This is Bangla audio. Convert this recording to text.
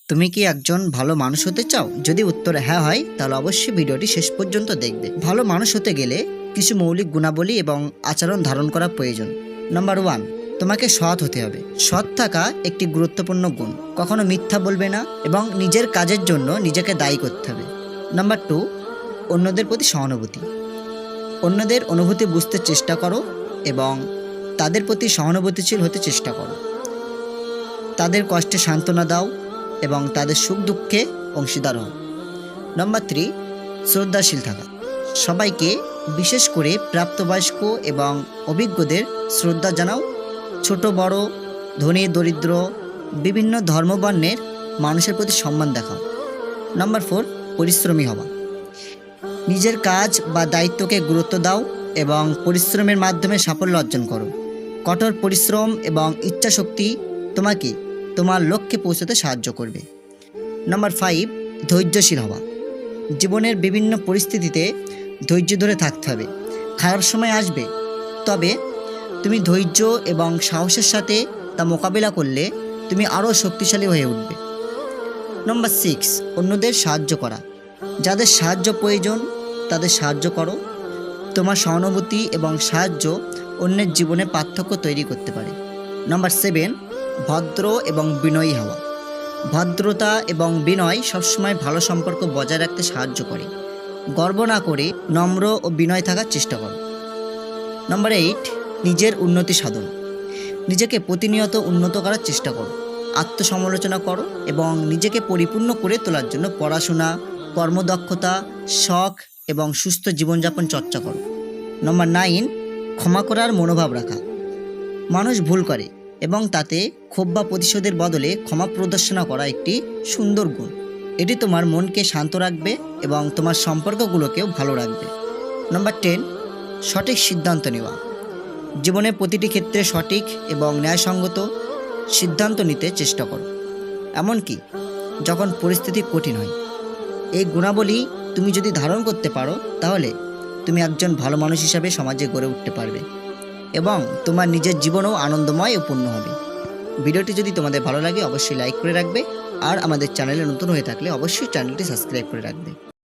তুমি কি একজন ভালো মানুষ হতে চাও? যদি উত্তর হ্যাঁ হয় তাহলে অবশ্যই ভিডিওটি শেষ পর্যন্ত দেখবে। ভালো মানুষ হতে গেলে কিছু মৌলিক গুণাবলী এবং আচরণ ধারণ করা প্রয়োজন। নাম্বার 1, তোমাকে সৎ হতে হবে। সৎ থাকা একটি গুরুত্বপূর্ণ গুণ। কখনো মিথ্যা বলবে না এবং নিজের কাজের জন্য নিজেকে দায়ী করতে হবে। নাম্বার 2, অন্যদের প্রতি সহানুভূতি। অন্যদের অনুভূতি বুঝতে চেষ্টা করো এবং তাদের প্রতি সহানুভূতিশীল হতে চেষ্টা করো। তাদের কষ্টে সান্ত্বনা দাও এবং তাদের সুখ দুঃখে অংশীদার হও। নাম্বার 3, শ্রদ্ধাশীল থাকা। সবাইকে, বিশেষ করে প্রাপ্তবয়স্ক এবং অভিজ্ঞদের শ্রদ্ধা জানাও। ছোট বড়, ধনী দরিদ্র, বিভিন্ন ধর্মবর্ণের মানুষের প্রতি সম্মান দেখাও। নাম্বার 4, পরিশ্রমী হওয়া। নিজের কাজ বা দায়িত্বকে গুরুত্ব দাও এবং পরিশ্রমের মাধ্যমে সাফল্য অর্জন করো। কঠোর পরিশ্রম এবং ইচ্ছাশক্তি তোমাকে তোমার লক্ষ্যে পৌঁছতে সাহায্য করবে। নাম্বার 5, ধৈর্যশীল হওয়া। জীবনের বিভিন্ন পরিস্থিতিতে ধৈর্য ধরে থাকতে হবে। খারাপ সময় আসবে, তবে তুমি ধৈর্য এবং সাহসের সাথে তা মোকাবিলা করলে তুমি আরও শক্তিশালী হয়ে উঠবে। নাম্বার 6, অন্যদের সাহায্য করা। যাদের সাহায্য প্রয়োজন তাদের সাহায্য করো। তোমার সহানুভূতি এবং সাহায্য অন্যের জীবনে পার্থক্য তৈরি করতে পারে। নাম্বার 7, ভদ্র এবং বিনয়ী হওয়া। ভদ্রতা এবং বিনয় সবসময় ভালো সম্পর্ক বজায় রাখতে সাহায্য করে। গর্ব না করে নম্র ও বিনয় থাকার চেষ্টা করো। নাম্বার 8, নিজের উন্নতি সাধন। নিজেকে প্রতিনিয়ত উন্নত করার চেষ্টা করো। আত্মসমালোচনা করো এবং নিজেকে পরিপূর্ণ করে তোলার জন্য পড়াশোনা, কর্মদক্ষতা, শখ এবং সুস্থ জীবনযাপন চর্চা করো। নাম্বার 9, ক্ষমা করার মনোভাব রাখা। মানুষ ভুল করে এবং তাতে ক্ষোভ বা প্রতিশোধের বদলে ক্ষমা প্রদর্শন করা একটি সুন্দর গুণ। এটি তোমার মনকে শান্ত রাখবে এবং তোমার সম্পর্কগুলোকেও ভালো রাখবে। নাম্বার 10, সঠিক সিদ্ধান্ত নেওয়া। জীবনের প্রতিটি ক্ষেত্রে সঠিক এবং ন্যায়সঙ্গত সিদ্ধান্ত নিতে চেষ্টা করো, এমনকি যখন পরিস্থিতি কঠিন হয়। এই গুণাবলী তুমি যদি ধারণ করতে পারো তাহলে তুমি একজন ভালো মানুষ হিসাবে সমাজে গড়ে উঠতে পারবে এবং তোমার নিজের জীবনও আনন্দময় ও পূর্ণ হবে। ভিডিওটি যদি তোমাদের ভালো লাগে অবশ্যই লাইক করে রাখবে আর আমাদের চ্যানেলে নতুন হয়ে থাকলে অবশ্যই চ্যানেলটি সাবস্ক্রাইব করে রাখবে।